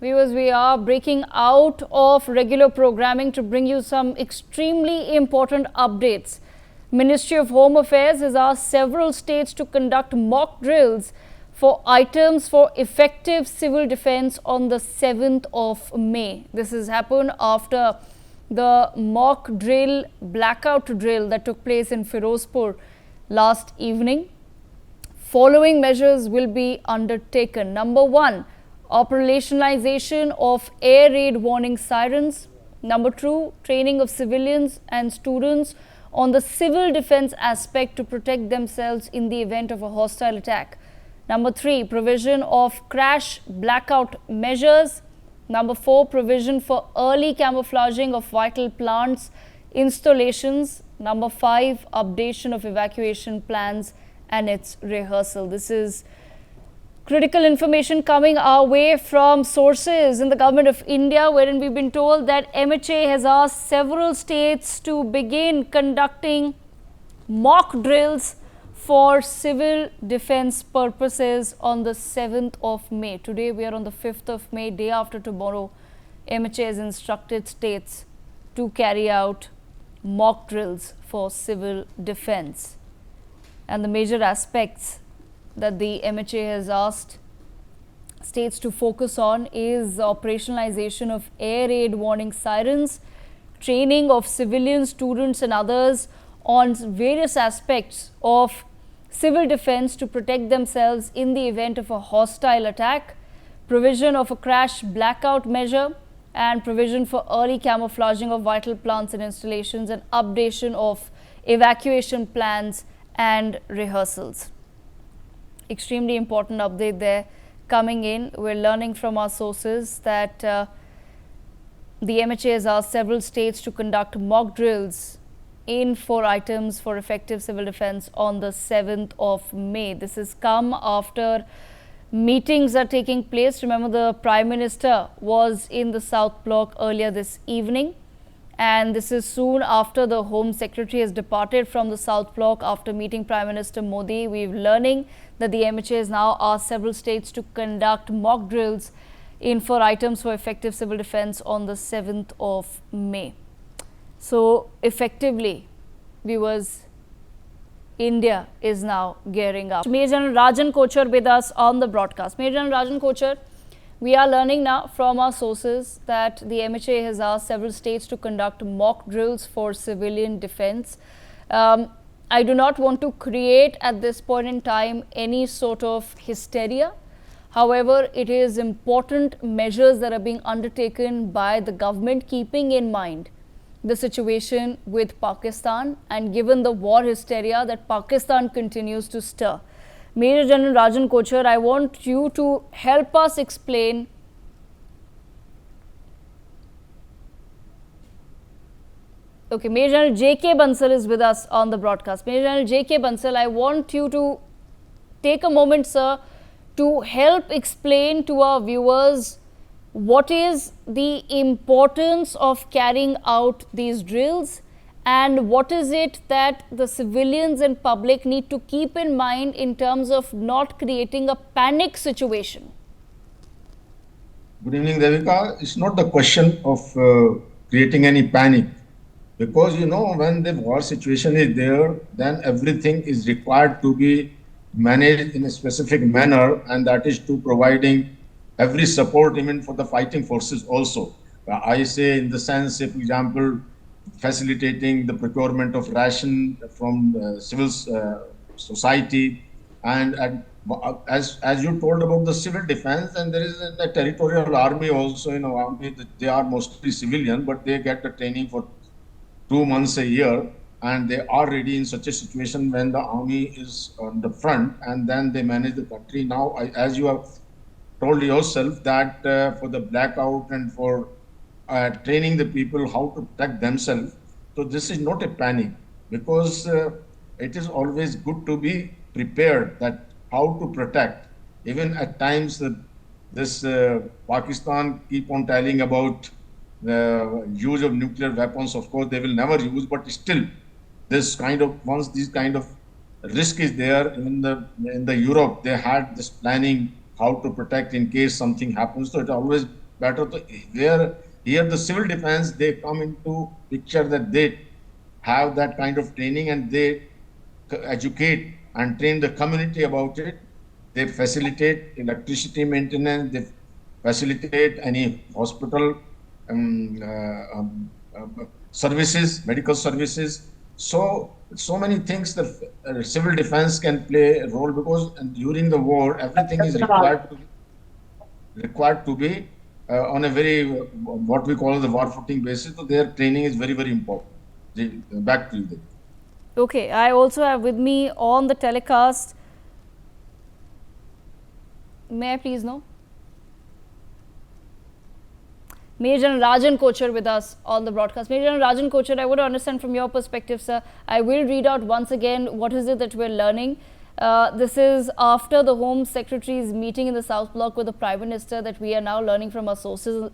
Viewers, we are breaking out of regular programming to bring you some extremely important updates. Ministry of Home Affairs has asked several states to conduct mock drills for items for effective civil defense on the 7th of May. This has happened after the mock drill, blackout drill that took place in Firozpur last evening. Following measures will be undertaken. Number one, operationalization of air raid warning sirens. Number two, training of civilians and students on the civil defense aspect to protect themselves in the event of a hostile attack. Number three, provision of crash blackout measures. Number four, provision for early camouflaging of vital plants installations. Number five, updation of evacuation plans and its rehearsal. This is critical information coming our way from sources in the government of India, wherein we've been told that MHA has asked several states to begin conducting mock drills for civil defense purposes on the 7th of May. Today we are on the 5th of May, day after tomorrow. MHA has instructed states to carry out mock drills for civil defense. And the major aspects that the MHA has asked states to focus on is operationalization of air raid warning sirens, training of civilians, students and others on various aspects of civil defense to protect themselves in the event of a hostile attack, provision of a crash blackout measure, and provision for early camouflaging of vital plants and installations, and updation of evacuation plans and rehearsals. Extremely important update there coming in. We're learning from our sources that the MHA has asked several states to conduct mock drills in 4 items for effective civil defense on the 7th of May. This has come after meetings are taking place. Remember, the Prime Minister was in the South Block earlier this evening, and this is soon after the Home Secretary has departed from the South Block after meeting Prime Minister Modi. We're learning that the MHA has now asked several states to conduct mock drills in 4 items for effective civil defense on the 7th of May. So effectively, viewers, India is now gearing up. Major General Rajan Kochar with us on the broadcast. Major General Rajan Kochar, we are learning now from our sources that the MHA has asked several states to conduct mock drills for civilian defense. I do not want to create at this point in time any sort of hysteria. However, it is important measures that are being undertaken by the government, keeping in mind the situation with Pakistan and given the war hysteria that Pakistan continues to stir. Major General Rajan Kochar, I want you to help us explain Okay, Major General J.K. Bansal is with us on the broadcast. Major General J.K. Bansal, I want you to take a moment, sir, to help explain to our viewers what is the importance of carrying out these drills and what is it that the civilians and public need to keep in mind in terms of not creating a panic situation. Good evening, Devika. It's not the question of creating any panic, because when the war situation is there, then everything is required to be managed in a specific manner, and that is to providing every support even for the fighting forces also. I say in the sense, for example, facilitating the procurement of ration from civil society, and as you told about the civil defense, and there is a territorial army also. Army, they are mostly civilian, but they get the training for 2 months a year, and they are ready in such a situation when the army is on the front, and then they manage the country. Now, as you have told yourself that for the blackout and for training the people how to protect themselves, so this is not a panic, because it is always good to be prepared that how to protect. Even at times this Pakistan keep on telling about the use of nuclear weapons. Of course, they will never use, but still, once this kind of risk is there, in the Europe, they had this planning how to protect in case something happens. So it always better to where here the civil defense they come into picture that they have that kind of training and they educate and train the community about it. They facilitate electricity maintenance. They facilitate any hospital services, medical services. So many things that civil defense can play a role because during the war everything is required to be on a very what we call the war footing basis. So their training is very important. Back to you. Then. Okay, I also have with me on the telecast. May I please know? Major General Rajan Kochar with us on the broadcast. Major General Rajan Kochar, I want to understand from your perspective, sir. I will read out once again what is it that we're learning. This is after the Home Secretary's meeting in the South Block with the Prime Minister that we are now learning from our sources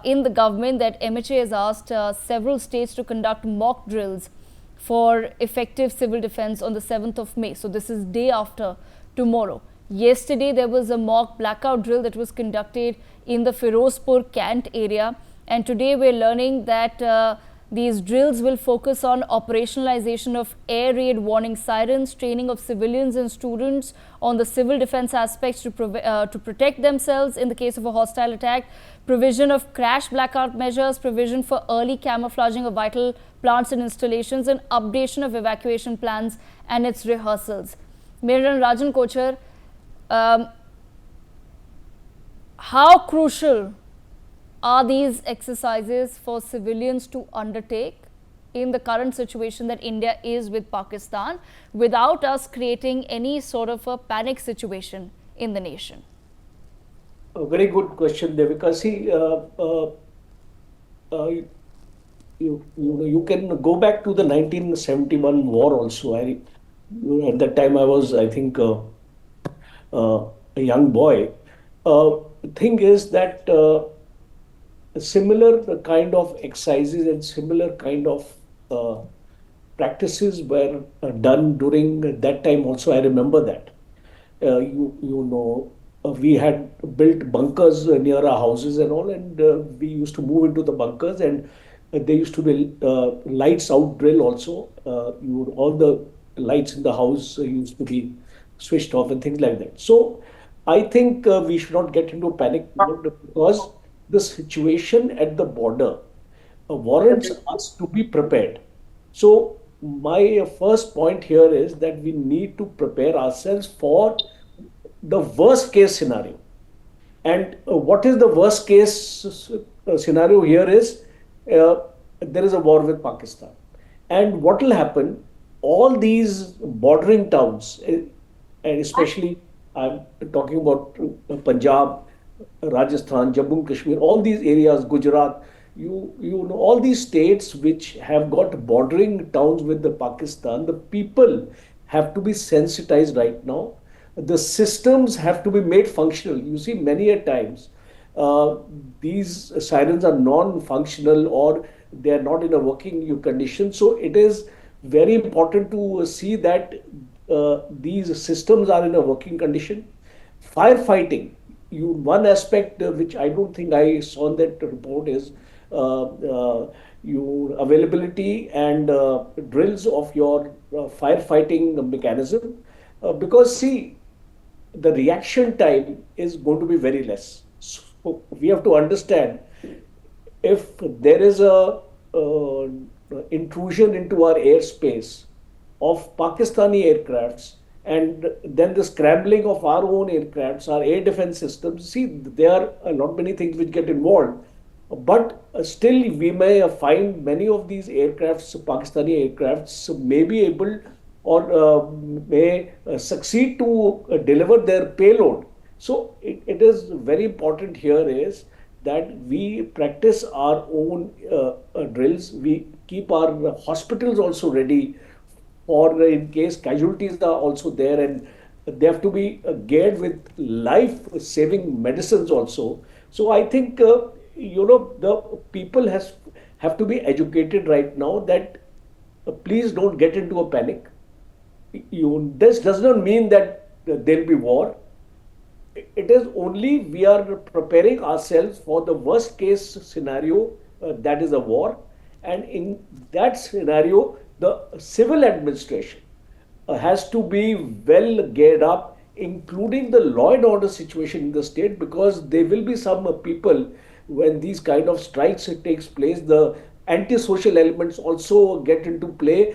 in the government that MHA has asked several states to conduct mock drills for effective civil defense on the 7th of May. So this is day after tomorrow. Yesterday, there was a mock blackout drill that was conducted in the Firozpur Cant area. And today, we're learning that these drills will focus on operationalization of air raid warning sirens, training of civilians and students on the civil defense aspects to protect themselves in the case of a hostile attack, provision of crash blackout measures, provision for early camouflaging of vital plants and installations, and updation of evacuation plans and its rehearsals. Major Rajan Kochar, how crucial are these exercises for civilians to undertake in the current situation that India is with Pakistan without us creating any sort of a panic situation in the nation? A very good question, Devika. See, you can go back to the 1971 war also. At that time I was, I think, a young boy. Thing is that similar kind of exercises and similar kind of practices were done during that time also. I remember that. We had built bunkers near our houses and all, and we used to move into the bunkers, and there used to be lights out drill also. All the lights in the house used to be switched off and things like that. So I think we should not get into panic mode because the situation at the border warrants us to be prepared. So my first point here is that we need to prepare ourselves for the worst case scenario. And what is the worst case scenario here is there is a war with Pakistan. And what will happen, all these bordering towns, and especially I'm talking about Punjab, Rajasthan, Jammu and Kashmir, all these areas, Gujarat, you know, all these states which have got bordering towns with the Pakistan, the people have to be sensitized right now. The systems have to be made functional. You see, many a times these sirens are non-functional or they are not in a working condition. So it is very important to see that these systems are in a working condition. Firefighting, one aspect which I don't think I saw in that report is your availability and drills of your firefighting mechanism. Because see, the reaction time is going to be very less. So we have to understand if there is a intrusion into our airspace of Pakistani aircrafts and then the scrambling of our own aircrafts, our air defense systems, see, there are not many things which get involved. But still, we may find many of these aircrafts, Pakistani aircrafts, may be able or may succeed to deliver their payload. So it is very important here is that we practice our own drills. We keep our hospitals also ready for in case casualties are also there, and they have to be geared with life-saving medicines also. So I think the people have to be educated right now that please don't get into a panic. This does not mean that there'll be war. it is only we are preparing ourselves for the worst case scenario, that is a war. And in that scenario, the civil administration has to be well geared up, including the law and order situation in the state, because there will be some people when these kind of strikes takes place, the antisocial elements also get into play.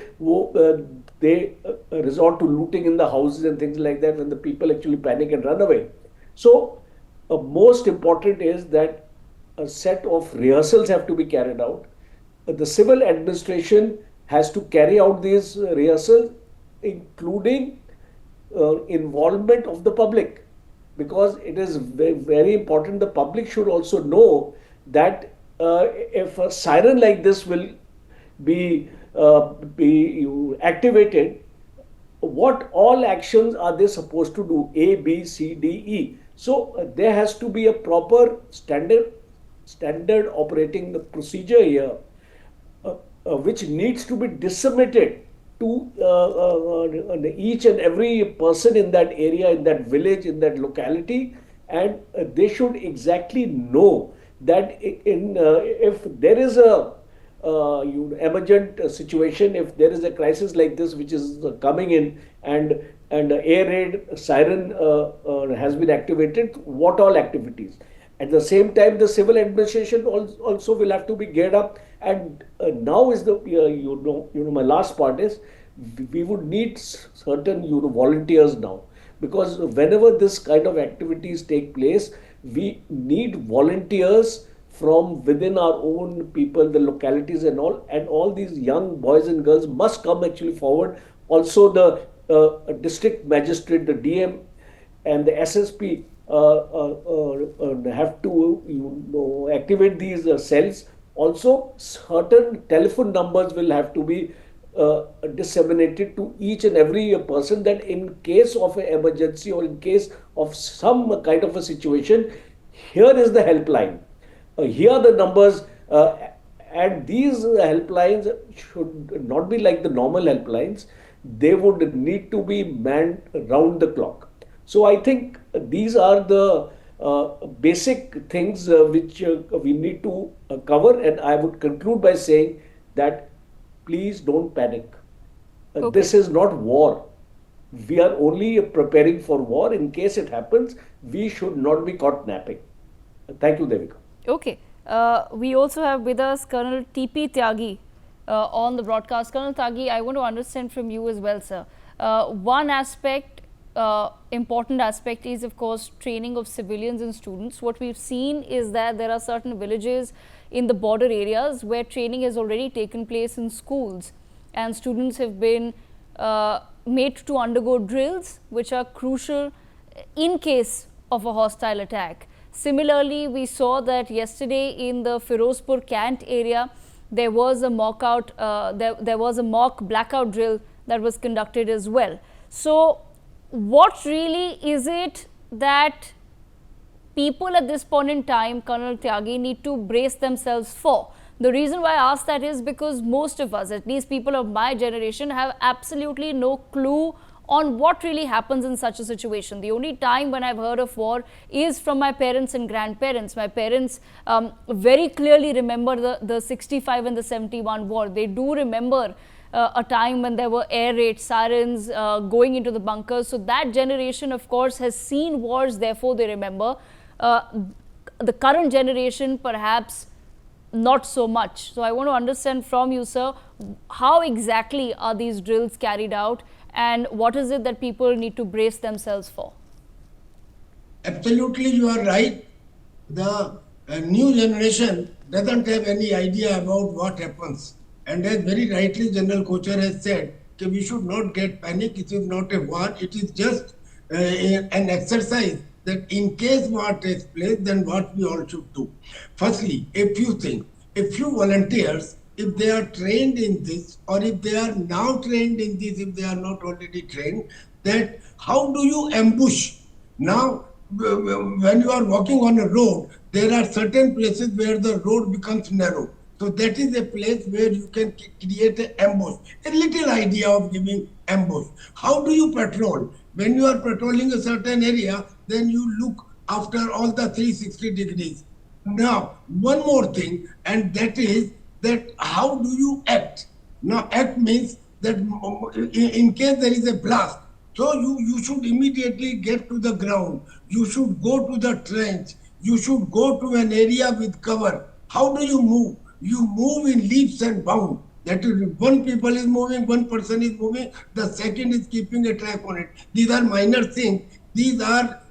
They resort to looting in the houses and things like that when the people actually panic and run away. So, most important is that a set of rehearsals have to be carried out. The civil administration has to carry out these rehearsals, including involvement of the public, because it is very important. The public should also know that if a siren like this will be activated, what all actions are they supposed to do? A, B, C, D, E. So there has to be a proper standard operating the procedure here, which needs to be disseminated to each and every person in that area, in that village, in that locality, and they should exactly know that if there is a emergent situation, if there is a crisis like this which is coming in, and air raid siren has been activated, what all activities? At the same time, the civil administration also will have to be geared up. And now is the my last part is we would need certain volunteers now, because whenever this kind of activities take place, we need volunteers from within our own people, the localities and all these young boys and girls must come actually forward. Also, the district magistrate, the DM, and the SSP have to activate these cells. Also, certain telephone numbers will have to be disseminated to each and every person, that in case of an emergency or in case of some kind of a situation, here is the helpline. Here are the numbers, and these helplines should not be like the normal helplines. They would need to be manned round the clock. So I think these are the basic things which we need to cover. And I would conclude by saying that please don't panic. Okay. This is not war. We are only preparing for war. In case it happens, we should not be caught napping. Thank you, Devika. Okay. We also have with us Colonel T.P. Tyagi on the broadcast. Colonel Tyagi, I want to understand from you as well, sir. One aspect, important aspect is, of course, training of civilians and students. What we've seen is that there are certain villages in the border areas where training has already taken place in schools, and students have been made to undergo drills which are crucial in case of a hostile attack. Similarly, we saw that yesterday in the Firozpur Cant area, there was a mock blackout drill that was conducted as well. So, what really is it that people at this point in time, Colonel Tyagi, need to brace themselves for? The reason why I ask that is because most of us, at least people of my generation, have absolutely no clue on what really happens in such a situation. The only time when I've heard of war is from my parents and grandparents. My parents very clearly remember the 65 and the 71 war. They do remember a time when there were air raid sirens going into the bunkers. So that generation, of course, has seen wars, therefore they remember. The current generation, perhaps not so much. So I want to understand from you, sir, how exactly are these drills carried out, and what is it that people need to brace themselves for? Absolutely, you are right. The new generation doesn't have any idea about what happens. And as very rightly General Kochar has said, we should not get panic. It is not a war. It is just an exercise that in case war takes place, then what we all should do. Firstly, a few things. A few volunteers, if they are trained in this, or if they are now trained in this, if they are not already trained, that how do you ambush? Now, when you are walking on a road, there are certain places where the road becomes narrow. So that is a place where you can create an ambush. A little idea of giving ambush. How do you patrol? When you are patrolling a certain area, then you look after all the 360 degrees. Now, one more thing, and that is that how do you act? Now, act means that in case there is a blast, so you should immediately get to the ground. You should go to the trench. You should go to an area with cover. How do you move? You move in leaps and bounds. That is, one people is moving, one person is moving, the second is keeping a track on it. These are minor things. These are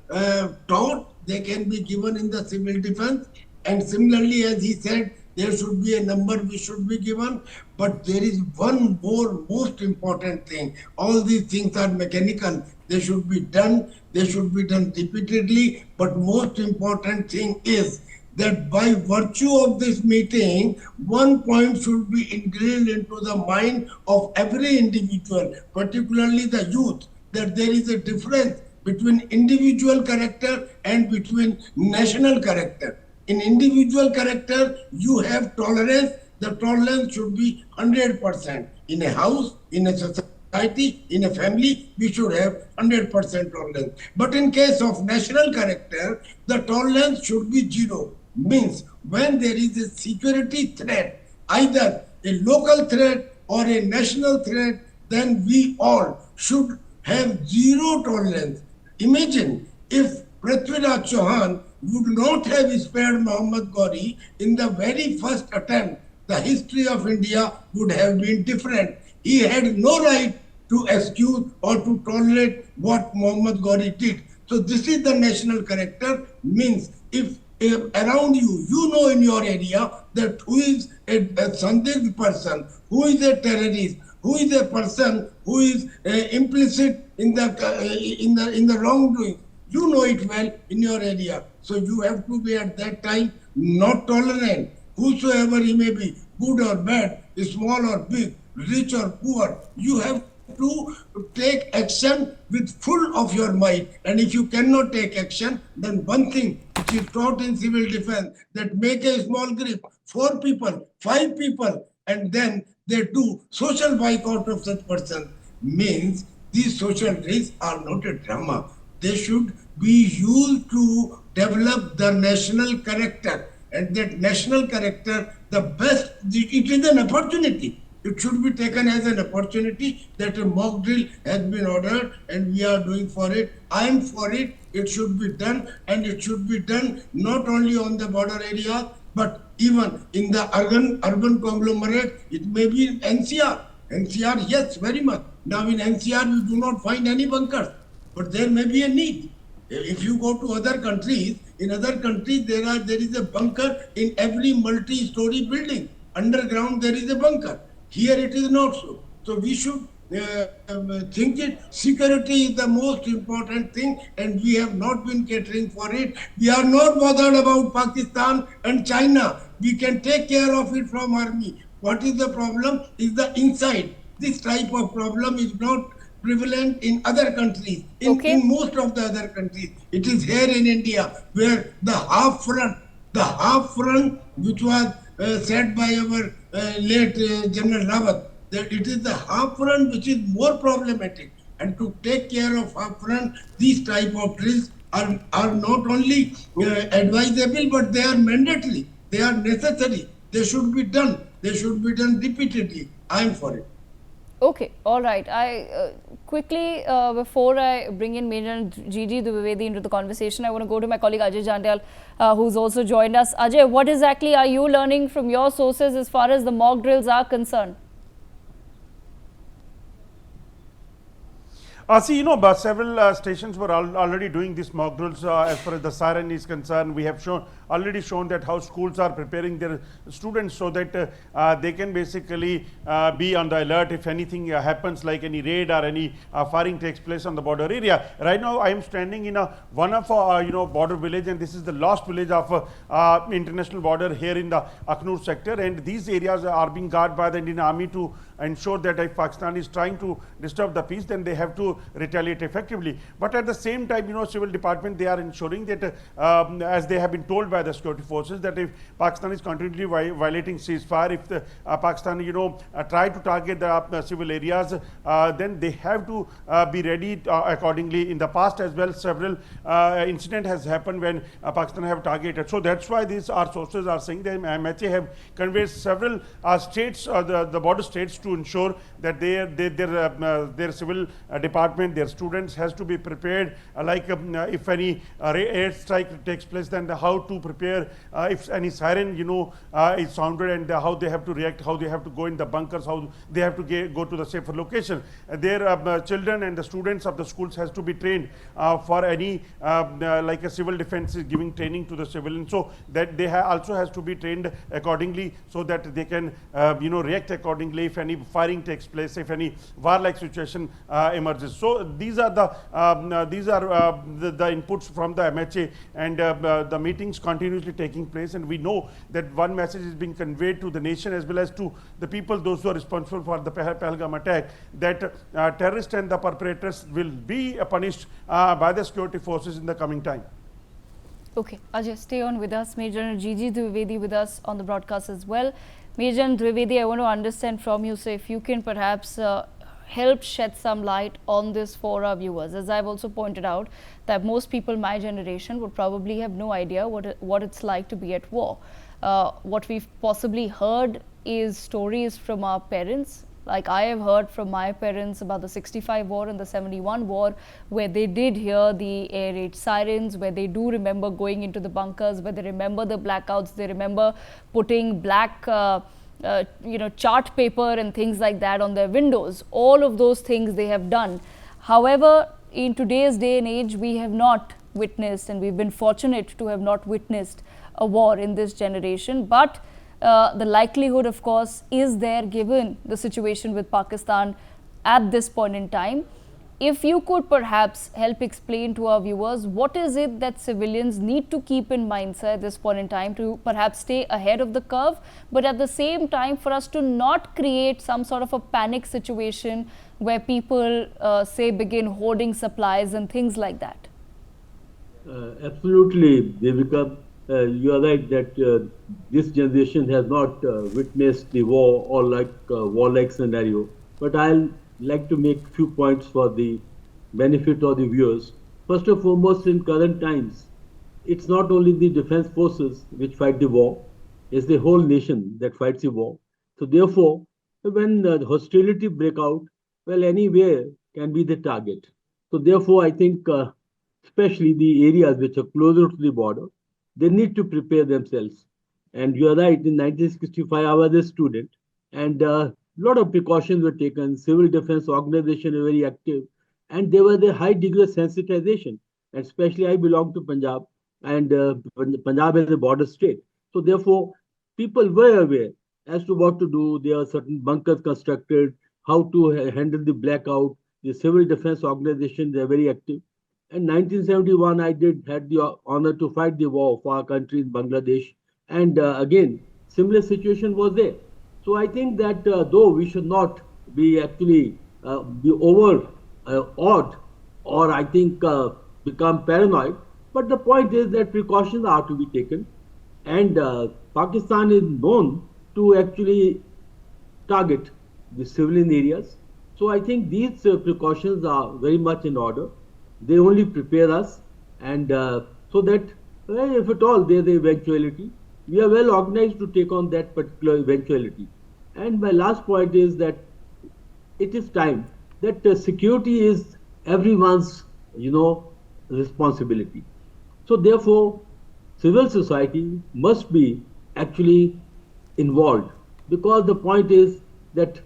taught. They can be given in the civil defense. And similarly, as he said, there should be a number which should be given. But there is one more most important thing. All these things are mechanical. They should be done. They should be done repeatedly. But most important thing is that by virtue of this meeting, one point should be ingrained into the mind of every individual, particularly the youth, that there is a difference between individual character and between national character. In individual character, you have tolerance. The tolerance should be 100%. In a house, in a society, in a family, we should have 100% tolerance. But in case of national character, the tolerance should be zero. Means when there is a security threat, either a local threat or a national threat, then we all should have zero tolerance. Imagine if Prithviraj Chauhan would not have spared Muhammad Ghori in the very first attempt, the history of India would have been different. He had no right to excuse or to tolerate what Muhammad Ghori did. So this is the national character. Means if around you, you know in your area that who is a Sandhig person, who is a terrorist, who is a person who is implicit in the wrongdoing. You know it well in your area. So you have to be at that time not tolerant. Whosoever he may be, good or bad, small or big, rich or poor, you have to take action with full of your might. And if you cannot take action, then one thing which is taught in civil defense, that make a small group, 4 people, 5 people, and then they do social boycott of such person, means these social risks are not a drama. They should be used to develop the national character. And that national character, the best, it is an opportunity. It should be taken as an opportunity that a mock drill has been ordered and we are doing for it. I am for it. It should be done, and it should be done not only on the border area, but even in the urban conglomerate. It may be in NCR. NCR, yes, very much. Now in NCR, we do not find any bunkers, but there may be a need. If you go to other countries, in other countries there is a bunker in every multi-story building. Underground there is a bunker. Here it is not so. So we should think it. Security is the most important thing, and we have not been catering for it. We are not bothered about Pakistan and China. We can take care of it from army. What is the problem? Is the inside. This type of problem is not prevalent in other countries. In most of the other countries, it is here in India where the half front, which was said by our late General Rawat, that it is the half front which is more problematic. And to take care of half front, these type of drills are not only advisable, but they are mandatory. They are necessary. They should be done. They should be done repeatedly. I am for it. Okay, all right. I quickly, before I bring in Major Gigi Dwivedi into the conversation, I want to go to my colleague Ajay Jandyal, who's also joined us. Ajay, what exactly are you learning from your sources as far as the mock drills are concerned? See, several stations were already doing these mock drills as far as the siren is concerned. We have already shown that how schools are preparing their students so that they can basically be on the alert if anything happens, like any raid or any firing takes place on the border area. Right now, I am standing in one of border village, and this is the last village of international border here in the Akhnur sector. And these areas are being guarded by the Indian Army to ensure that if Pakistan is trying to disturb the peace, then they have to retaliate effectively. But at the same time, civil department, they are ensuring that, as they have been told by the security forces, that if Pakistan is continually violating ceasefire, if the, Pakistan, try to target the civil areas, then they have to be ready accordingly. In the past as well, several incident has happened when Pakistan have targeted. So that's why these our sources are saying that MHA have conveyed several states, the border states, to ensure that their civil department, their students has to be prepared, like if any air strike takes place, then how to prepare if any siren is sounded, and how they have to react, how they have to go in the bunkers, how they have to go to the safer location. Their children and the students of the schools has to be trained for any like a civil defense is giving training to the civilians, so that they also has to be trained accordingly, so that they can react accordingly if any firing takes place, if any war-like situation emerges. So these are the inputs from the MHA, and the meetings continuously taking place, and we know that one message is being conveyed to the nation as well as to the people, those who are responsible for the Pahalgam attack, that terrorists and the perpetrators will be punished by the security forces in the coming time. Okay, Ajay, stay on with us. Major General G.G. Dwivedi with us on the broadcast as well. Major General Dwivedi, I want to understand from you, so if you can perhaps help shed some light on this for our viewers. As I've also pointed out, that most people my generation would probably have no idea what it's like to be at war. What we've possibly heard is stories from our parents. Like I have heard from my parents about the 65 war and the 71 war, where they did hear the air raid sirens, where they do remember going into the bunkers, where they remember the blackouts, they remember putting black chart paper and things like that on their windows. All of those things they have done. However, in today's day and age, we have not witnessed, and we've been fortunate to have not witnessed a war in this generation. But the likelihood, of course, is there given the situation with Pakistan at this point in time. If you could perhaps help explain to our viewers, what is it that civilians need to keep in mind, sir, at this point in time, to perhaps stay ahead of the curve, but at the same time for us to not create some sort of a panic situation where people say begin hoarding supplies and things like that? Absolutely, Devika. You are right that this generation has not witnessed the war or war-like scenario. But I'll like to make a few points for the benefit of the viewers. First and foremost, in current times, it's not only the defense forces which fight the war, it's the whole nation that fights the war. So therefore, when the hostility break out, well, anywhere can be the target. So therefore, I think especially the areas which are closer to the border, they need to prepare themselves. And you are right, in 1965, I was a student, and a lot of precautions were taken. Civil defense organization were very active, and there was a high degree of sensitization. And especially I belong to Punjab, and Punjab is a border state. So therefore, people were aware as to what to do. There are certain bunkers constructed, how to handle the blackout. The civil defense organization, they are very active. In 1971, I had the honor to fight the war for our country in Bangladesh. And again, similar situation was there. So I think that though we should not be actually be over awed, or I think become paranoid, but the point is that precautions are to be taken. And Pakistan is known to actually target the civilian areas. So I think these precautions are very much in order. They only prepare us, and so that if at all there's the eventuality, we are well organized to take on that particular eventuality. And my last point is that it is time that security is everyone's, responsibility. So therefore, civil society must be actually involved, because the point is that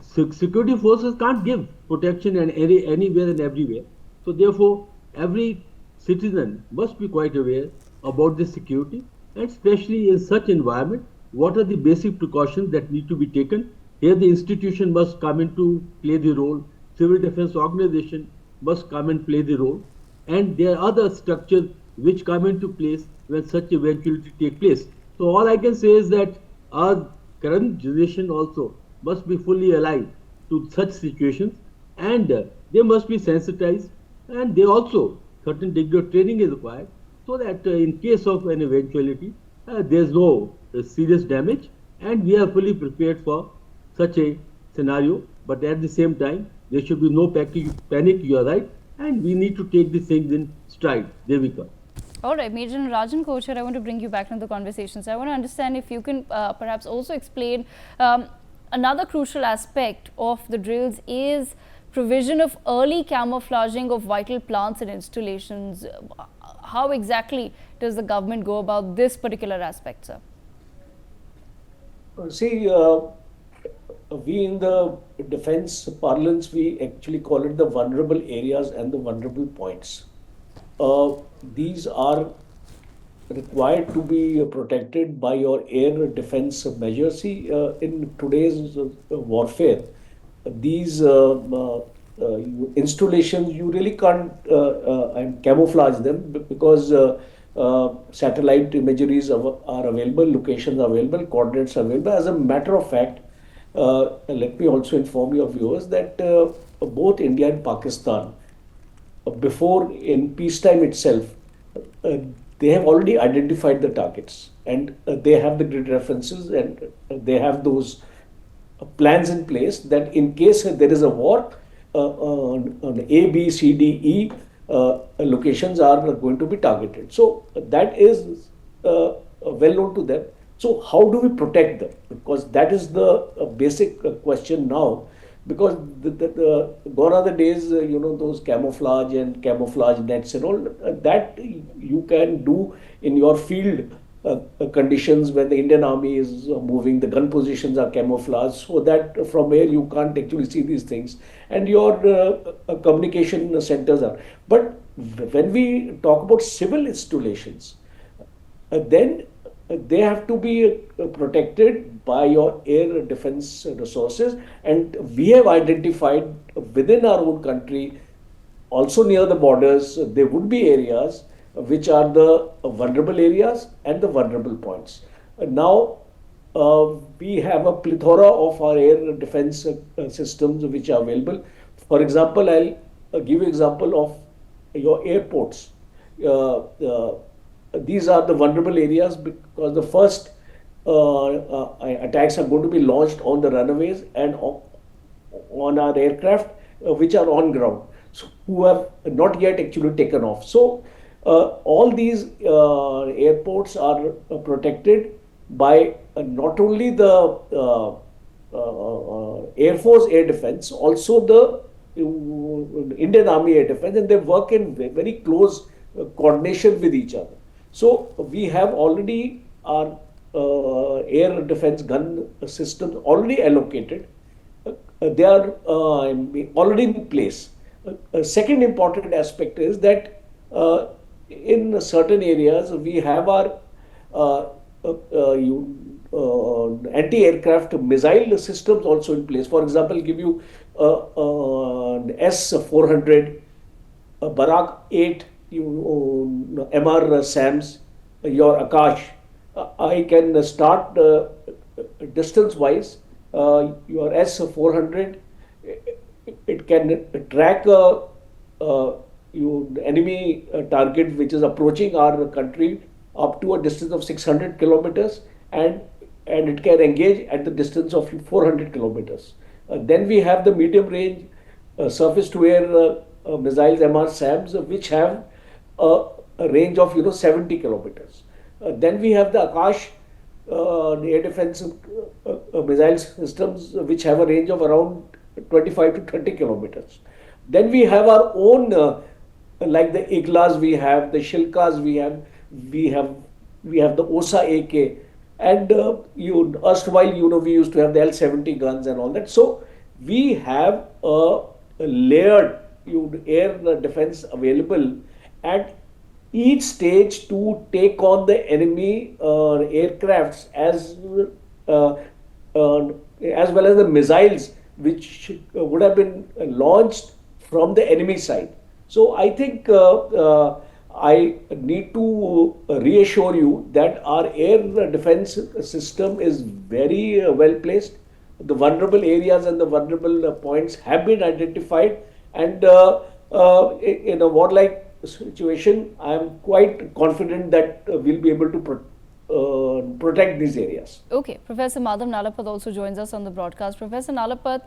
security forces can't give protection anywhere and everywhere. So therefore, every citizen must be quite aware about the security, and especially in such environment, what are the basic precautions that need to be taken. Here the institution must come into play the role, civil defense organization must come and play the role, and there are other structures which come into place when such eventuality take place. So all I can say is that our current generation also must be fully alive to such situations, and they must be sensitized, and they also certain degree of training is required, so that in case of an eventuality there's no serious damage, and we are fully prepared for such a scenario. But at the same time, there should be no panic, you are right, and we need to take these things in stride. Devika. All right, Major and Rajan Kochar, I want to bring you back into the conversation. So I want to understand if you can perhaps also explain another crucial aspect of the drills is provision of early camouflaging of vital plants and installations. How exactly does the government go about this particular aspect, sir? See, we in the defense parlance, we actually call it the vulnerable areas and the vulnerable points. These are required to be protected by your air defense measures. See, in today's warfare, these installations, you really can't camouflage them because satellite imageries are available, locations are available, coordinates are available. As a matter of fact, let me also inform your viewers that both India and Pakistan, before in peacetime itself, they have already identified the targets, and they have the grid references, and they have those plans in place that in case there is a war, on A, B, C, D, E locations are going to be targeted. So that is well known to them. So how do we protect them? Because that is the basic question now. Because gone are the days, those camouflage and camouflage nets and all that you can do in your field conditions when the Indian Army is moving, the gun positions are camouflaged, so that from where you can't actually see these things, and your communication centers are. But when we talk about civil installations, then they have to be protected by your air defense resources, and we have identified within our own country, also near the borders, there would be areas which are the vulnerable areas and the vulnerable points. Now, we have a plethora of our air defense systems which are available. For example, I'll give you example of your airports. These are the vulnerable areas because the first attacks are going to be launched on the runways and on our aircraft which are on ground, so who have not yet actually taken off. So all these airports are protected by not only the Air Force air defense, also the Indian Army air defense, and they work in very close coordination with each other. So we have already our air defense gun systems already allocated. They are already in place. Second important aspect is that in certain areas we have our anti-aircraft missile systems also in place. For example, I'll give you S-400, Barak 8, MR SAMs, your Akash. I can start distance-wise. Your S-400, it can track enemy target which is approaching our country up to a distance of 600 kilometers, and it can engage at the distance of 400 kilometers. Then we have the medium range surface-to-air missiles, MR SAMs, which have a range of 70 kilometers. Then we have the Akash air defense missile systems which have a range of around 25 to 30 kilometers. Then we have our own like the Iglas we have, the Shilkas we have the OSA AK, and erstwhile we used to have the L-70 guns and all that. So we have a layered air defense available at each stage to take on the enemy aircrafts as well as the missiles which would have been launched from the enemy side. So I think I need to reassure you that our air defense system is very well placed. the vulnerable areas and the vulnerable points have been identified, and in a warlike situation, I am quite confident that we'll be able to protect these areas. Okay, Professor Madhav Nalapat also joins us on the broadcast. Professor Nalapat,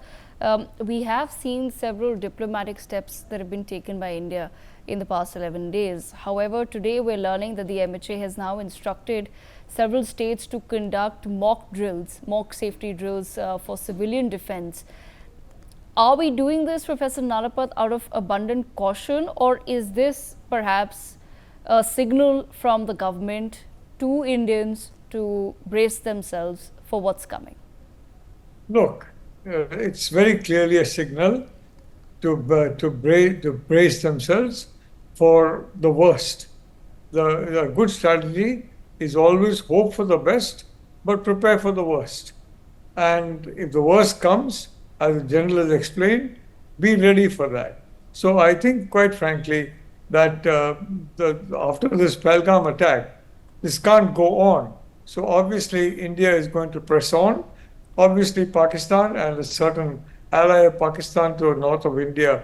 we have seen several diplomatic steps that have been taken by India in the past 11 days. However, today we're learning that the MHA has now instructed several states to conduct mock drills, mock safety drills for civilian defense. Are we doing this, Professor Nalapat, out of abundant caution, or is this perhaps a signal from the government to Indians to brace themselves for what's coming? Look, it's very clearly a signal to brace themselves for the worst. The good strategy is always hope for the best, but prepare for the worst. And if the worst comes, as the general has explained, be ready for that. So I think, quite frankly, that after this Pahalgam attack, this can't go on. So obviously, India is going to press on. Obviously, Pakistan and a certain ally of Pakistan to the north of India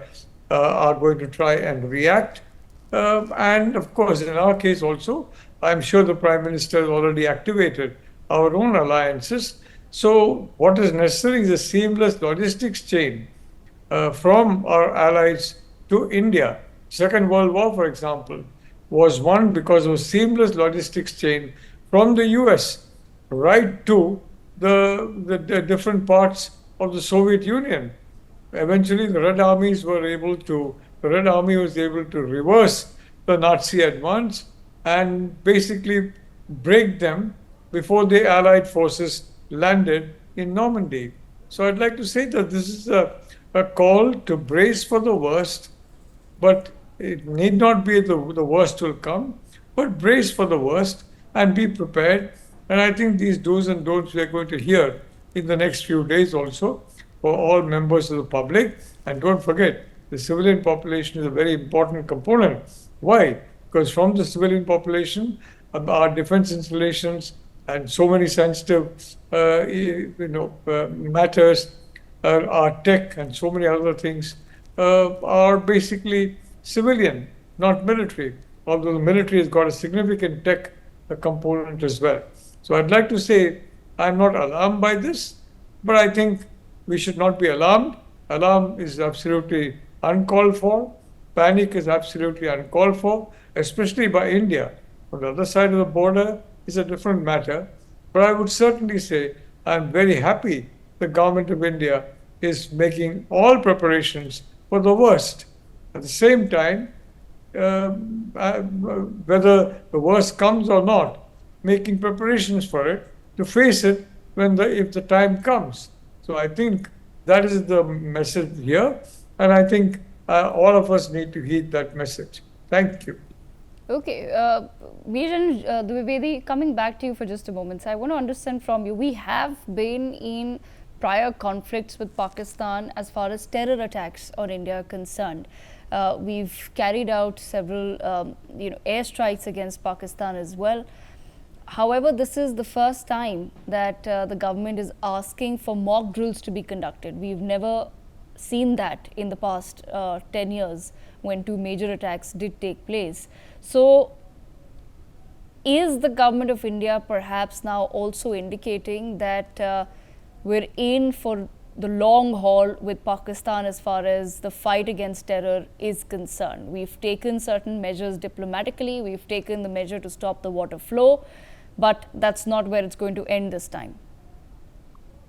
are going to try and react. And of course, in our case also, I'm sure the Prime Minister has already activated our own alliances. So what is necessary is a seamless logistics chain from our allies to India. Second World War, for example, was won because of a seamless logistics chain from the US right to the different parts of the Soviet Union. Eventually, the Red Army was able to reverse the Nazi advance and basically break them before the Allied forces landed in Normandy. So I'd like to say that this is a call to brace for the worst, but it need not be the worst will come, but brace for the worst and be prepared. And I think these do's and don'ts we are going to hear in the next few days also for all members of the public. And don't forget, the civilian population is a very important component. Why? Because from the civilian population, our defense installations and so many sensitive matters, our tech and so many other things are basically civilian, not military, although the military has got a significant tech component as well. So I'd like to say I'm not alarmed by this, but I think we should not be alarmed. Alarm is absolutely uncalled for. Panic is absolutely uncalled for, especially by India. On the other side of the border is a different matter. But I would certainly say I'm very happy the government of India is making all preparations for the worst. At the same time, whether the worst comes or not, making preparations for it to face it if the time comes. So I think that is the message here, and I think all of us need to heed that message. Thank you. Okay, Veeran Dwivedi, coming back to you for just a moment. So I want to understand from you, we have been in prior conflicts with Pakistan as far as terror attacks on India are concerned. We've carried out several airstrikes against Pakistan as well. However, this is the first time that the government is asking for mock drills to be conducted. We've never seen that in the past 10 years when two major attacks did take place. So, is the government of India perhaps now also indicating that we're in for the long haul with Pakistan as far as the fight against terror is concerned? We've taken certain measures diplomatically, we've taken the measure to stop the water flow, but that's not where it's going to end this time.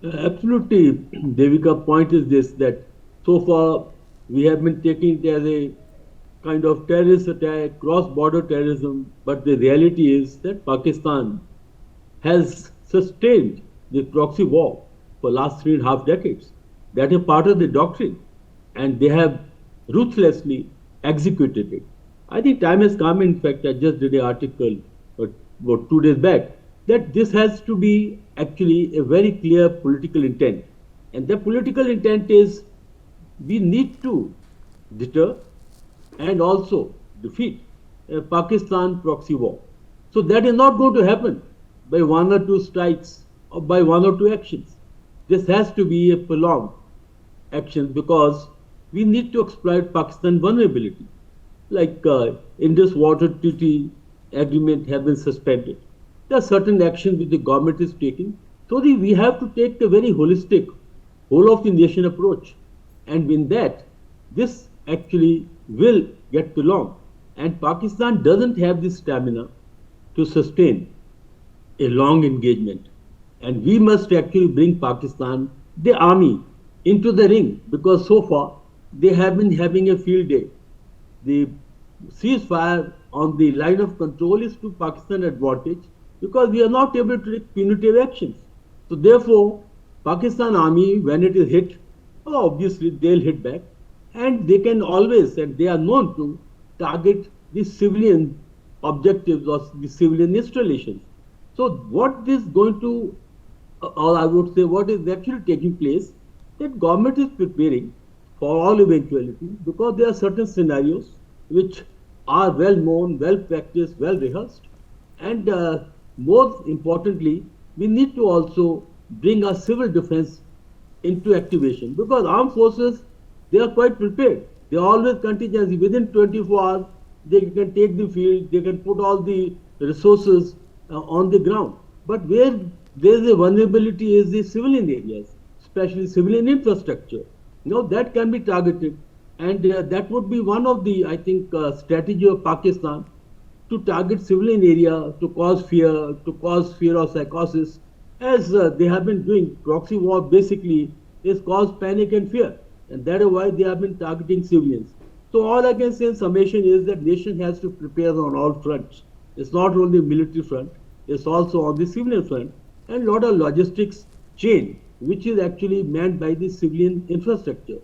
Absolutely, Devika. Point is this, that so far we have been taking it as a kind of terrorist attack, cross-border terrorism, but the reality is that Pakistan has sustained the proxy war for last 3.5 decades. That is part of the doctrine, and they have ruthlessly executed it. I think time has come. In fact, I just did an article about 2 days back that this has to be actually a very clear political intent, and the political intent is we need to deter and also defeat a Pakistan proxy war. So that is not going to happen by 1 or 2 strikes or by 1 or 2 actions. this has to be a prolonged action because we need to exploit Pakistan vulnerability. Like Indus Water Treaty Agreement have been suspended. There are certain actions which the government is taking. So we have to take a very holistic, whole of the nation approach. And in that, this actually will get prolonged. And Pakistan doesn't have the stamina to sustain a long engagement. And we must actually bring Pakistan, the army, into the ring because so far they have been having a field day. The ceasefire on the line of control is to Pakistan advantage because we are not able to take punitive actions. So therefore, Pakistan army, when it is hit, obviously they'll hit back, and they can always, and they are known to target the civilian objectives or the civilian installations. So what is going to, or I would say what is actually taking place, that government is preparing for all eventualities because there are certain scenarios which are well known, well practiced, well rehearsed. And more importantly, we need to also bring our civil defense into activation because armed forces, they are quite prepared. They are always contingency. Within 24 hours, they can take the field, they can put all the resources on the ground. But where there is a vulnerability is the civilian areas, especially civilian infrastructure. That can be targeted. And that would be one of the, I think, strategy of Pakistan to target civilian area, to cause fear or psychosis, as they have been doing. Proxy war basically is cause panic and fear. And that is why they have been targeting civilians. So all I can say in summation is that nation has to prepare on all fronts. It's not only military front, it's also on the civilian front. And a lot of logistics chain, which is actually manned by the civilian infrastructure.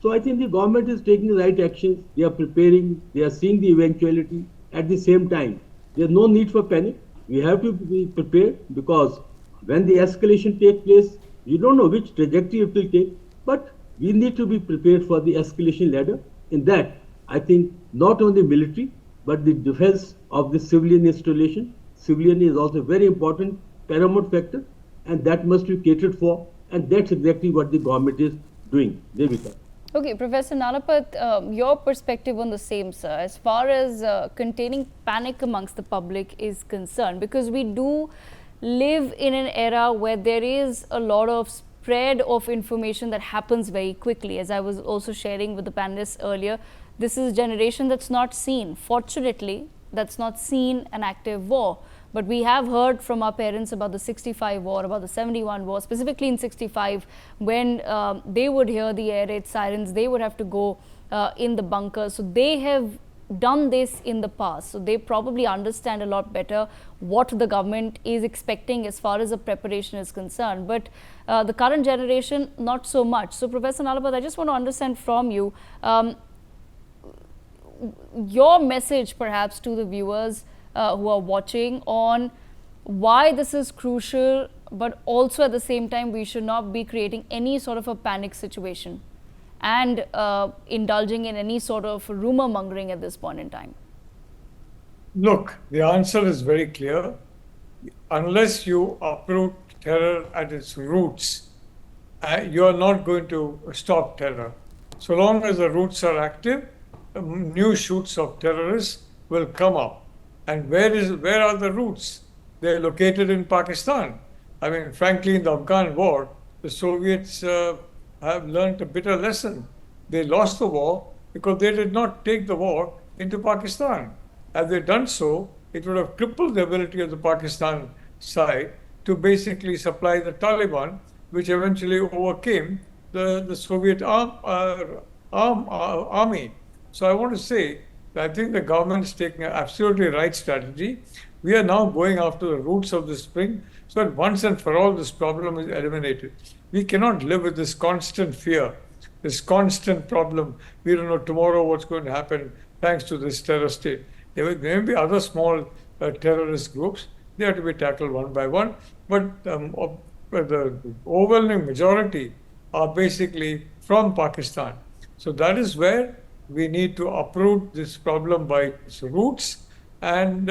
So I think the government is taking the right actions. They are preparing, they are seeing the eventuality. At the same time, there's no need for panic. We have to be prepared because when the escalation takes place, you don't know which trajectory it will take, but we need to be prepared for the escalation ladder. In that, I think not only military, but the defense of the civilian installation. Civilian is also a very important paramount factor, and that must be catered for, and that's exactly what the government is doing. Devika. Okay, Professor Nalapat, your perspective on the same, sir, as far as containing panic amongst the public is concerned, because we do live in an era where there is a lot of spread of information that happens very quickly. As I was also sharing with the panelists earlier, this is a generation that's not seen, fortunately, that's not seen an active war. But we have heard from our parents about the 65 war, about the 71 war, specifically in 65, when they would hear the air raid sirens, they would have to go in the bunkers. So they have done this in the past. So they probably understand a lot better what the government is expecting as far as the preparation is concerned. But the current generation, not so much. So Professor Nalapat, I just want to understand from you, your message perhaps to the viewers who are watching on why this is crucial, but also at the same time we should not be creating any sort of a panic situation and indulging in any sort of rumor mongering at this point in time. Look, the answer is very clear. Unless you uproot terror at its roots, you are not going to stop terror. So long as the roots are active, new shoots of terrorists will come up. And where are the roots? They're located in Pakistan. I mean, frankly, in the Afghan war, the Soviets have learned a bitter lesson. They lost the war because they did not take the war into Pakistan. Had they done so, it would have crippled the ability of the Pakistan side to basically supply the Taliban, which eventually overcame the Soviet army. So I want to say, I think the government is taking an absolutely right strategy. We are now going after the roots of the spring so that once and for all this problem is eliminated. We cannot live with this constant fear, this constant problem. We don't know tomorrow what's going to happen thanks to this terror state. There may be other small terrorist groups. They have to be tackled one by one. But the overwhelming majority are basically from Pakistan. So that is where we need to uproot this problem by its roots, and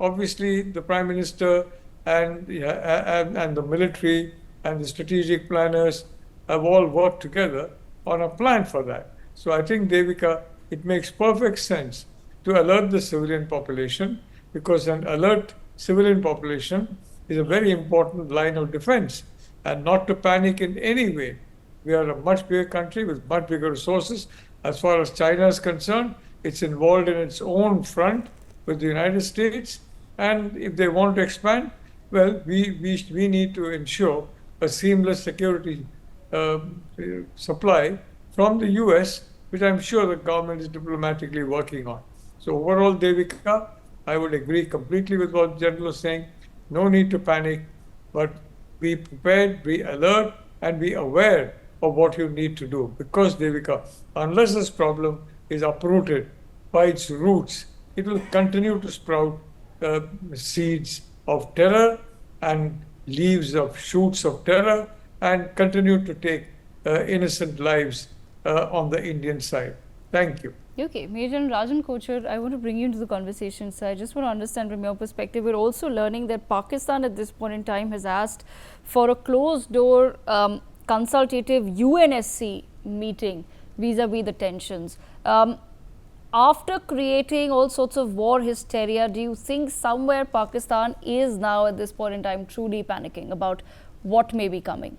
obviously the Prime Minister and the military and the strategic planners have all worked together on a plan for that. So I think, Devika, it makes perfect sense to alert the civilian population, because an alert civilian population is a very important line of defense, and not to panic in any way. We are a much bigger country with much bigger resources. As far as China is concerned, it's involved in its own front with the United States. And if they want to expand, well, we need to ensure a seamless security supply from the US, which I'm sure the government is diplomatically working on. So overall, Devika, I would agree completely with what the General was saying. No need to panic, but be prepared, be alert, and be aware of what you need to do. Because, Devika, unless this problem is uprooted by its roots, it will continue to sprout seeds of terror and leaves of shoots of terror, and continue to take innocent lives on the Indian side. Thank you. Okay, Major General Rajan Kochhar, I want to bring you into the conversation. So I just want to understand from your perspective, we're also learning that Pakistan at this point in time has asked for a closed door consultative UNSC meeting vis-a-vis the tensions. After creating all sorts of war hysteria, do you think somewhere Pakistan is now at this point in time truly panicking about what may be coming?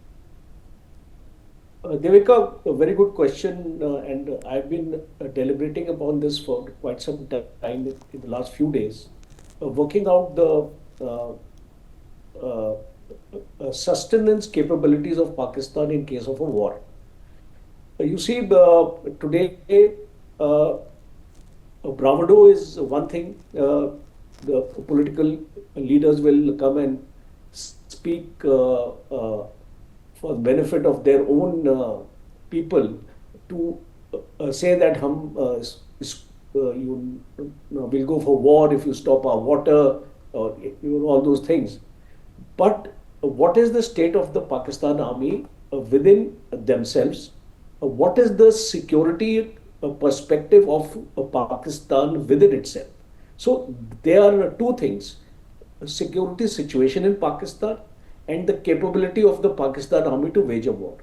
Devika, a very good question, and I've been deliberating upon this for quite some time in the last few days, working out the sustenance capabilities of Pakistan in case of a war. You see, today, bravado is one thing. The political leaders will come and speak for the benefit of their own people, to say that we'll go for war if you stop our water, or all those things. But what is the state of the Pakistan army within themselves? What is the security perspective of Pakistan within itself? So there are two things: security situation in Pakistan and the capability of the Pakistan army to wage a war.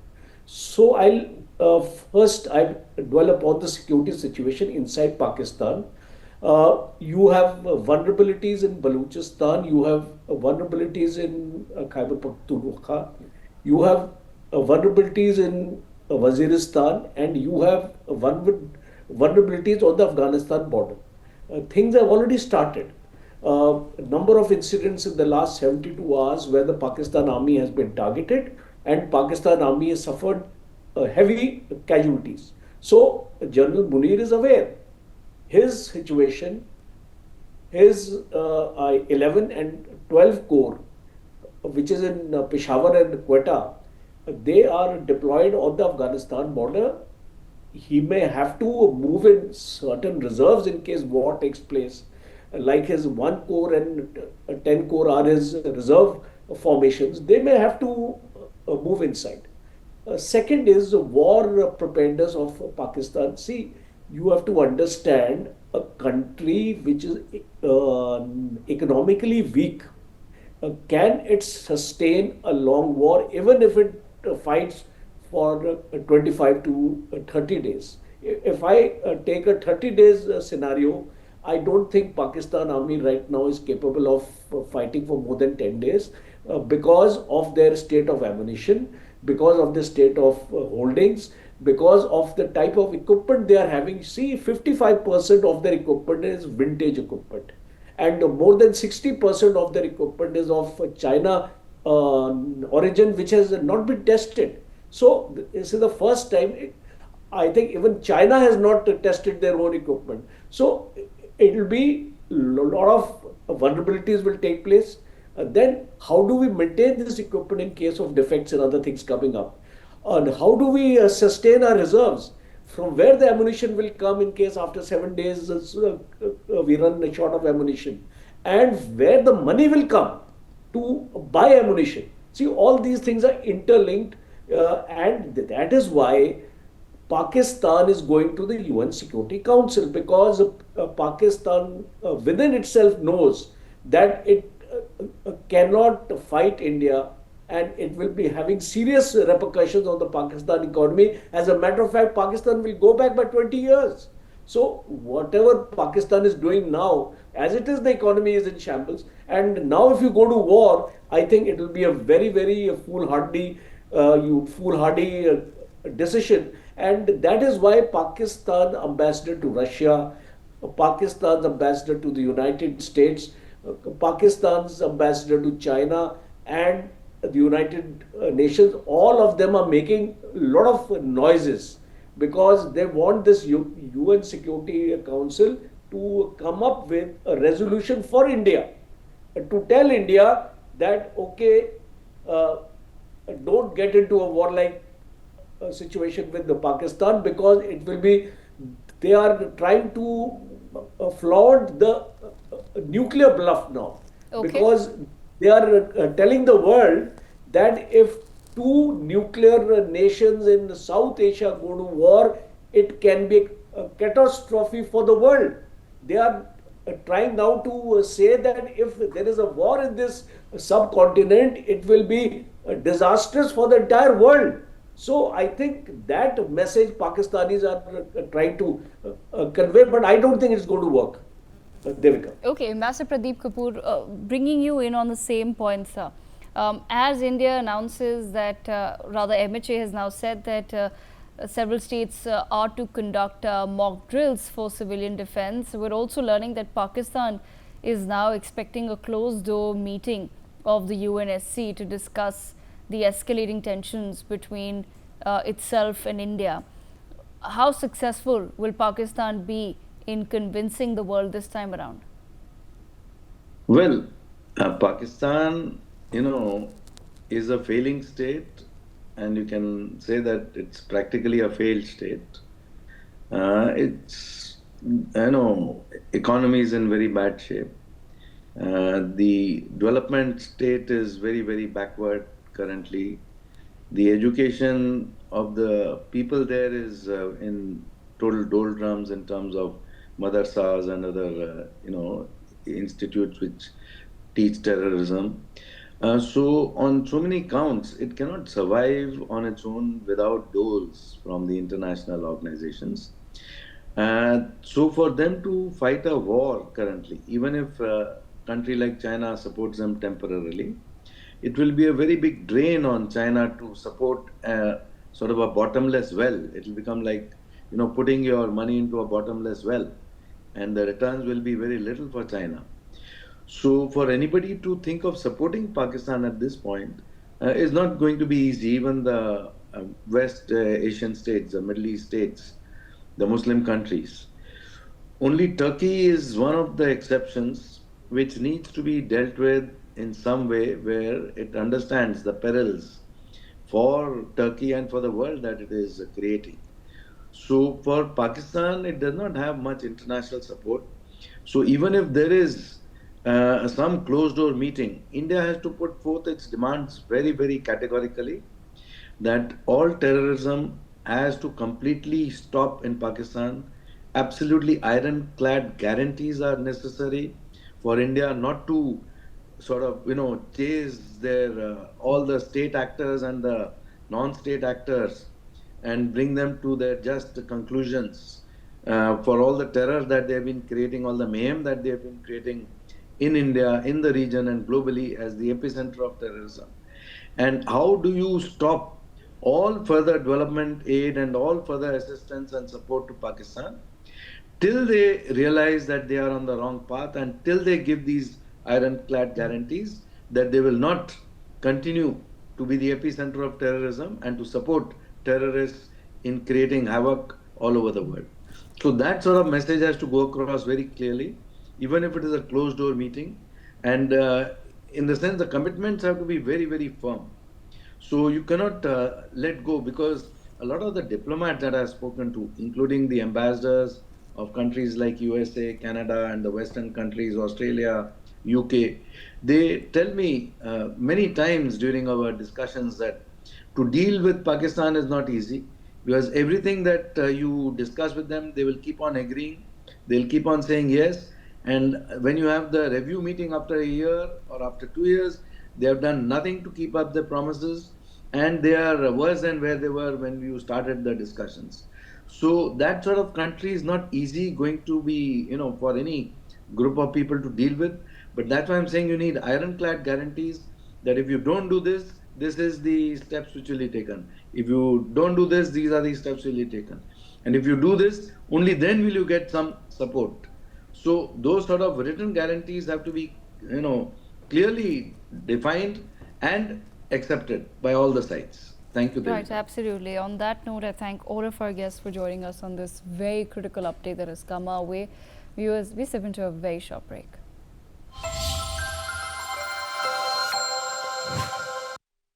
So I'll first dwell upon the security situation inside Pakistan. You have vulnerabilities in Balochistan, you have vulnerabilities in Khyber Pakhtunkhwa, you have vulnerabilities in Waziristan, and you have vulnerabilities on the Afghanistan border. Things have already started. Number of incidents in the last 72 hours where the Pakistan army has been targeted, and Pakistan army has suffered heavy casualties. So General Munir is aware. His situation, his 11 and 12 Corps, which is in Peshawar and Quetta, they are deployed on the Afghanistan border. He may have to move in certain reserves in case war takes place. Like his 1 Corps and 10 Corps are his reserve formations. They may have to move inside. Second is war preparedness of Pakistan. See, you have to understand, a country which is economically weak, can it sustain a long war even if it fights for 25 to 30 days? If I take a 30 days scenario, I don't think Pakistan army right now is capable of fighting for more than 10 days because of their state of ammunition, because of the state of holdings, because of the type of equipment they are having. See, 55% of their equipment is vintage equipment, and more than 60% of their equipment is of China origin, which has not been tested. So this is the first time, I think even China has not tested their own equipment. So it will be a lot of vulnerabilities will take place. Then how do we maintain this equipment in case of defects and other things coming up? And how do we sustain our reserves? From where the ammunition will come in case after 7 days we run short of ammunition? And where the money will come to buy ammunition? See, all these things are interlinked, and that is why Pakistan is going to the UN Security Council, because Pakistan within itself knows that it cannot fight India and it will be having serious repercussions on the Pakistan economy. As a matter of fact, Pakistan will go back by 20 years. So whatever Pakistan is doing now, as it is, the economy is in shambles. And now, if you go to war, I think it will be a very, very foolhardy decision. And that is why Pakistan ambassador to Russia, Pakistan's ambassador to the United States, Pakistan's ambassador to China, and the United Nations, all of them are making a lot of noises because they want this UN Security Council to come up with a resolution for India, to tell India that, okay, uh, don't get into a warlike situation with the Pakistan, because it will be, they are trying to flaunt the nuclear bluff now, Okay. because they are telling the world that if two nuclear nations in South Asia go to war, it can be a catastrophe for the world. They are trying now to say that if there is a war in this subcontinent, it will be disastrous for the entire world. So I think that message Pakistanis are trying to convey, but I don't think it's going to work. Devika. Okay, Ambassador Pradeep Kapoor, bringing you in on the same point, sir. As India announces that, rather MHA has now said that several states are to conduct mock drills for civilian defense, we're also learning that Pakistan is now expecting a closed door meeting of the UNSC to discuss the escalating tensions between itself and India. How successful will Pakistan be in convincing the world this time around? Well, Pakistan, is a failing state, and you can say that it's practically a failed state. Its, economy is in very bad shape. The development state is very, very backward currently. The education of the people there is in total doldrums in terms of madrasas and other, institutes which teach terrorism. So on so many counts, it cannot survive on its own without doles from the international organizations. So for them to fight a war currently, even if a country like China supports them temporarily, it will be a very big drain on China to support sort of a bottomless well. It will become like, putting your money into a bottomless well, and the returns will be very little for China. So for anybody to think of supporting Pakistan at this point is not going to be easy. Even the West Asian states, the Middle East states, the Muslim countries. Only Turkey is one of the exceptions which needs to be dealt with in some way, where it understands the perils for Turkey and for the world that it is creating. So for Pakistan, it does not have much international support. So even if there is some closed door meeting, India has to put forth its demands very, very categorically that all terrorism has to completely stop in Pakistan. Absolutely ironclad guarantees are necessary for India not to sort of, chase their all the state actors and the non-state actors and bring them to their just conclusions for all the terror that they have been creating, all the mayhem that they have been creating in India, in the region and globally as the epicenter of terrorism. And how do you stop all further development aid and all further assistance and support to Pakistan till they realize that they are on the wrong path, and till they give these ironclad guarantees that they will not continue to be the epicenter of terrorism and to support terrorists in creating havoc all over the world. So that sort of message has to go across very clearly, even if it is a closed door meeting. And in the sense, the commitments have to be very, very firm. So you cannot let go, because a lot of the diplomats that I've spoken to, including the ambassadors of countries like USA, Canada, and the Western countries, Australia, UK, they tell me many times during our discussions that to deal with Pakistan is not easy, because everything that you discuss with them, they will keep on agreeing, they'll keep on saying yes. And when you have the review meeting after a year or after 2 years, They have done nothing to keep up their promises, and they are worse than where they were when you started the discussions. So that sort of country is not easy going to be, for any group of people to deal with. But that's why I'm saying you need ironclad guarantees that if you don't do this, this is the steps which will be taken. If you don't do this, these are the steps will be taken. And if you do this, only then will you get some support. So those sort of written guarantees have to be, clearly defined and accepted by all the sides. Thank you, Right, Devika. absolutely. On that note, I thank all of our guests for joining us on this very critical update that has come our way. Viewers, we step into a very short break.